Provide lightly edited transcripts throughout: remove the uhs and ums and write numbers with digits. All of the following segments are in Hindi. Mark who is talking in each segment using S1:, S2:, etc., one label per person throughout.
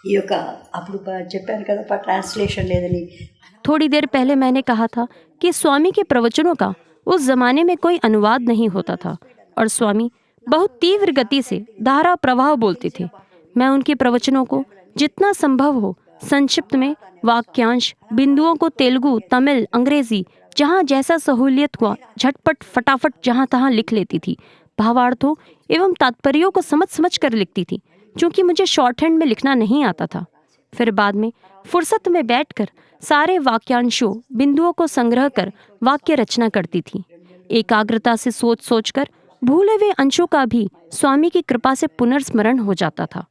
S1: ఈ యొక్క అప్పుడు చెప్పాను కదా ట్రాన్స్లేషన్ లేదని.
S2: थोड़ी देर पहले मैंने कहा था कि स्वामी के प्रवचनों का उस जमाने में कोई अनुवाद नहीं होता था और स्वामी बहुत तीव्र गति से धारा प्रवाह बोलते थे। मैं उनके प्रवचनों को जितना संभव हो संक्षिप्त में वाक्यांश बिंदुओं को तेलुगु, तमिल, अंग्रेजी जहाँ जैसा सहूलियत हुआ झटपट फटाफट जहाँ तहाँ लिख लेती थी। भावार्थों एवं तात्पर्यों को समझ समझ कर लिखती थी, क्योंकि मुझे शॉर्ट हैंड में लिखना नहीं आता था। फिर बाद में फुर्सत में बैठकर सारे वाक्यांशों बिंदुओं को संग्रह कर वाक्य रचना करती थी। एकाग्रता से सोच सोचकर भूले हुए अंशों का भी स्वामी की कृपा से पुनर्स्मरण हो जाता था।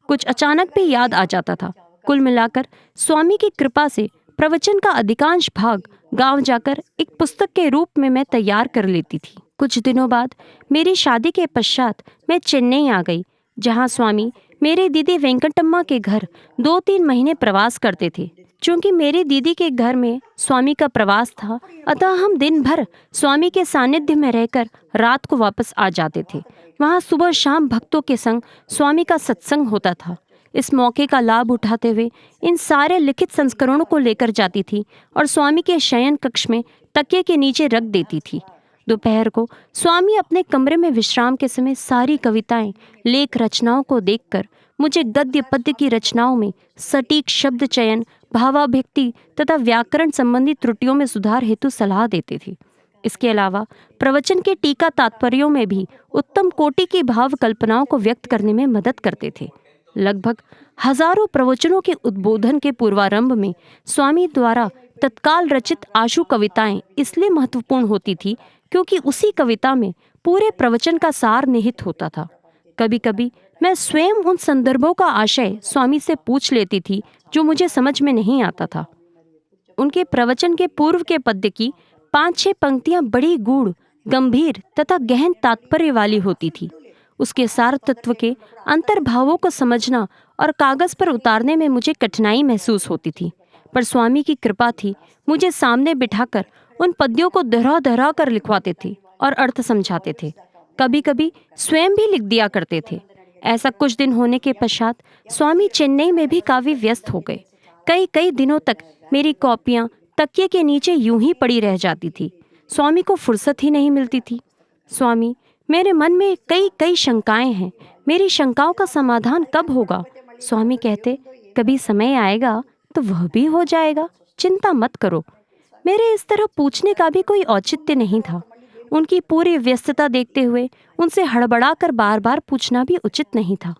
S2: कुछ अचानक भी याद आ जाता था। कुल मिलाकर स्वामी की कृपा से प्रवचन का अधिकांश भाग गांव जाकर एक पुस्तक के रूप में मैं तैयार कर लेती थी। कुछ दिनों बाद मेरी शादी के पश्चात मैं चेन्नई आ गई, जहां स्वामी मेरे दीदी वेंकटम्मा के घर 2-3 महीने प्रवास करते थे। चूंकि मेरी दीदी के घर में स्वामी का प्रवास था, अतः हम दिन भर स्वामी के सानिध्य में रहकर रात को वापस आ जाते थे। वहाँ सुबह शाम भक्तों के संग स्वामी का सत्संग होता था। इस मौके का लाभ उठाते हुए इन सारे लिखित संस्करणों को लेकर जाती थी और स्वामी के शयन कक्ष में तकिए के नीचे रख देती थी। दोपहर को स्वामी अपने कमरे में विश्राम के समय सारी कविताएं, लेख रचनाओं को देखकर मुझे गद्य पद्य की रचनाओं में सटीक शब्द चयन, भावाभिव्यक्ति तथा व्याकरण संबंधी त्रुटियों में सुधार हेतु सलाह देते थे। इसके अलावा प्रवचन के टीका तात्पर्यों में भी उत्तम कोटि की भाव कल्पनाओं को व्यक्त करने में मदद करते थे। लगभग हजारों प्रवचनों के उद्बोधन के पूर्वारंभ में स्वामी द्वारा तत्काल रचित आशु कविताएं इसलिए महत्वपूर्ण होती थी क्योंकि उसी कविता में पूरे प्रवचन का सार निहित होता था। कभी कभी मैं स्वयं उन संदर्भों का आशय स्वामी से पूछ लेती थी जो मुझे समझ में नहीं आता था। उनके प्रवचन के पूर्व के पद्य की 5-6 पंक्तियां बड़ी गूढ़, गंभीर तथा गहन तात्पर्य वाली होती थी। उसके सार तत्व के अंतर्भावों को समझना और कागज पर उतारने में मुझे कठिनाई महसूस होती थी, पर स्वामी की कृपा थी। मुझे सामने बिठाकर उन पद्यों को दोहरा दोहरा कर लिखवाते थे और अर्थ समझाते थे। कभी कभी स्वयं भी लिख दिया करते थे। ऐसा कुछ दिन होने के पश्चात स्वामी चेन्नई में भी काफी व्यस्त हो गए। कई कई दिनों तक मेरी कॉपियां तकिए के नीचे यूं ही पड़ी रह जाती थी। स्वामी को फुर्सत ही नहीं मिलती थी। स्वामी, मेरे मन में कई कई शंकाएं हैं, मेरी शंकाओं का समाधान कब होगा? स्वामी कहते, कभी समय आएगा तो वह भी हो जाएगा, चिंता मत करो। मेरे इस तरह पूछने का भी कोई औचित्य नहीं था। उनकी पूरी व्यस्तता देखते हुए उनसे हड़बड़ा कर बार बार पूछना भी उचित नहीं था।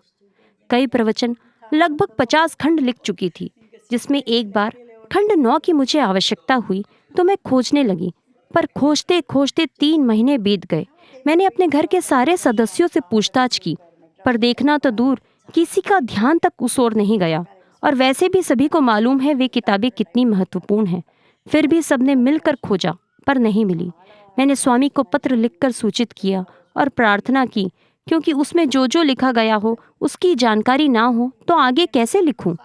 S2: कई प्रवचन लगभग 50 खंड लिख चुकी थी, जिसमें एक बार खंड 9 की मुझे आवश्यकता हुई तो मैं खोजने लगी, पर खोजते खोजते 3 महीने बीत गए। मैंने अपने घर के सारे सदस्यों से पूछताछ की, पर देखना तो दूर किसी का ध्यान तक उस ओर नहीं गया। और वैसे भी सभी को मालूम है वे किताबें कितनी महत्वपूर्ण हैं। फिर भी सबने मिलकर खोजा, पर नहीं मिली। मैंने स्वामी को पत्र लिखकर सूचित किया और प्रार्थना की, क्योंकि उसमें जो जो लिखा गया हो उसकी जानकारी ना हो तो आगे कैसे लिखूं।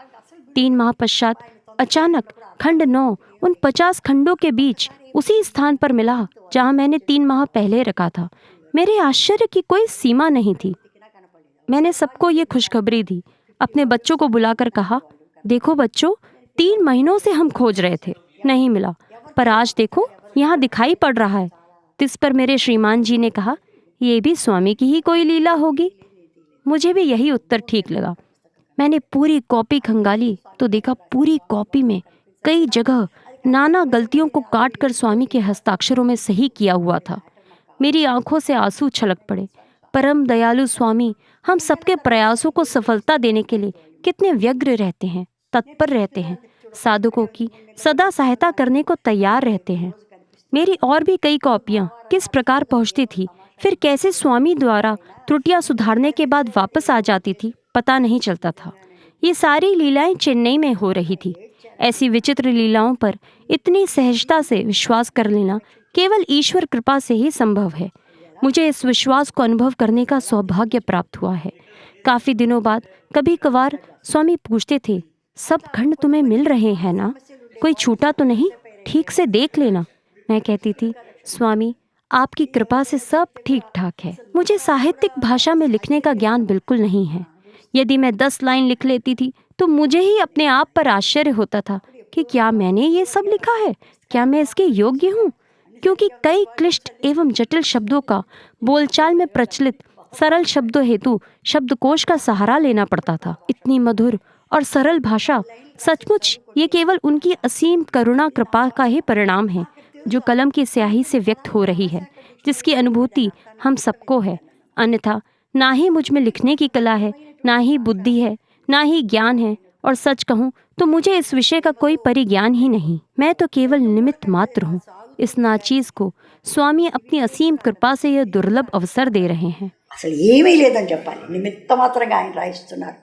S2: 3 माह पश्चात अचानक खंड 9 उन 50 खंडों के बीच उसी स्थान पर मिला जहां मैंने 3 माह पहले रखा था। मेरे आश्चर्य की कोई सीमा नहीं थी। मैंने सबको ये खुशखबरी दी। अपने बच्चों को बुलाकर कहा, देखो बच्चों, 3 महीनों से हम खोज रहे थे, नहीं मिला, पर आज देखो यहाँ दिखाई पड़ रहा है। इस पर मेरे श्रीमान जी ने कहा, ये भी स्वामी की ही कोई लीला होगी। मुझे भी यही उत्तर ठीक लगा। मैंने पूरी कॉपी खंगाली तो देखा पूरी कॉपी में कई जगह नाना गलतियों को काट कर स्वामी के हस्ताक्षरों में सही किया हुआ था। मेरी आंखों से आंसू छलक पड़े। परम दयालु स्वामी हम सबके प्रयासों को सफलता देने के लिए कितने व्यग्र रहते हैं, तत्पर रहते हैं, साधकों की सदा सहायता करने को तैयार रहते हैं। मेरी और भी कई कॉपियाँ किस प्रकार पहुँचती थी, फिर कैसे स्वामी द्वारा त्रुटियां सुधारने के बाद वापस आ जाती थी, पता नहीं चलता था। ये सारी लीलाएं चेन्नई में हो रही थी। ऐसी विचित्र लीलाओं पर इतनी सहजता से विश्वास कर लेना केवल ईश्वर कृपा से ही संभव है। मुझे इस विश्वास को अनुभव करने का सौभाग्य प्राप्त हुआ है। काफी दिनों बाद कभी कभार स्वामी पूछते थे, सब खंड तुम्हें मिल रहे हैं ना? कोई छूटा तो नहीं? ठीक से देख लेना। मैं कहती थी, स्वामी आपकी कृपा से सब ठीक ठाक है। मुझे साहित्यिक भाषा में लिखने का ज्ञान बिल्कुल नहीं है। यदि मैं 10 लाइन लिख लेती थी तो मुझे ही अपने आप पर आश्चर्य होता था कि क्या मैंने ये सब लिखा है, क्या मैं इसके योग्य हूँ? क्योंकि कई क्लिष्ट एवं जटिल शब्दों का बोलचाल में प्रचलित सरल शब्दों हेतु शब्दकोश का सहारा लेना पड़ता था। इतनी मधुर और सरल भाषा, सचमुच ये केवल उनकी असीम करुणा कृपा का ही परिणाम है, जो कलम की स्याही से व्यक्त हो रही है, जिसकी अनुभूति हम सबको है। अन्यथा ना ही मुझ में लिखने की कला है, ना ही बुद्धि है, ना ही ज्ञान है, और सच कहूँ तो मुझे इस विषय का कोई परिज्ञान ही नहीं। मैं तो केवल निमित्त मात्र हूँ। इस नाचीज को स्वामी अपनी असीम कृपा से यह दुर्लभ अवसर दे रहे हैं।
S1: అసలు ఏమీ లేదని చెప్పాలి, నిమిత్త మాత్రంగా ఆయన రాయిస్తున్నారు.